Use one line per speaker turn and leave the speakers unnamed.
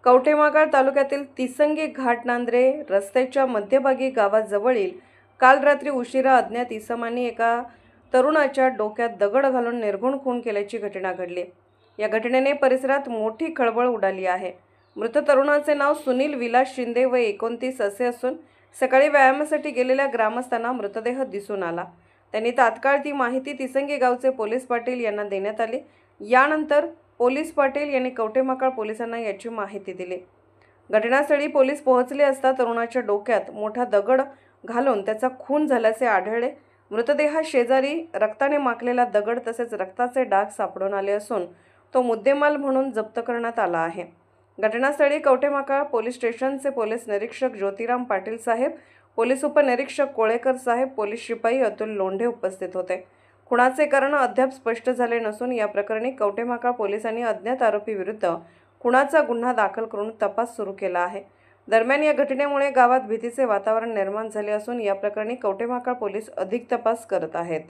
कवठेमहांकाळ तालुक्यातील तिसंगी घाट नांद्रे रस्त्याच्या मध्यभागी गावाजवळील काल रात्री उशिरा अज्ञात इसमांनी एका तरुणाच्या डोक्यात दगड घालून निर्घृण खून केल्याची घटना घडली। या घटनेने परिसरात मोठी खळबळ उडाली आहे। मृत तरुणाचे नाव सुनील विलास शिंदे व 29 असे असून सकाळी व्यायामासाठी गेलेल्या ग्रामस्थांना मृतदेह दिसून आला। त्यांनी तात्काळ ती माहिती तिसंगी गावचे पोलीस पाटील यांना देण्यात आली। यानंतर पोलीस पाटील यांनी कवठेमहांकाळ पोलिसांना याची माहिती दिली। घटनास्थळी पोलीस पोहोचले असता तरुणाच्या डोक्यात मोठा दगड घालून त्याचा खून झाल्याचे आढळले। मृतदेहा शेजारी रक्ताने माखलेला दगड तसेच रक्ताचे डाग सापडून आले असून तो मुद्देमाल म्हणून जप्त करण्यात आला आहे। घटनास्थळी कवठेमहांकाळ पोलीस स्टेशनचे पोलीस निरीक्षक ज्योतिराम पाटील साहेब, पोलीस उपनिरीक्षक कोळेकर साहेब, पोलीस शिपाई अतुल लोंढे उपस्थित होते। खुनाचे कारण अद्याप स्पष्ट झाले नसून या प्रकरणी कवठेमहांकाळ पोलिसांनी अज्ञात आरोपी विरुद्ध खुनाचा गुन्हा दाखल करून तपास सुरू केला आहे। दरम्यान या घटनेमुळे गावात भीतीचे वातावरण निर्माण झाले असून या प्रकरणी कवठेमहांकाळ पोलीस अधिक तपास करत आहेत।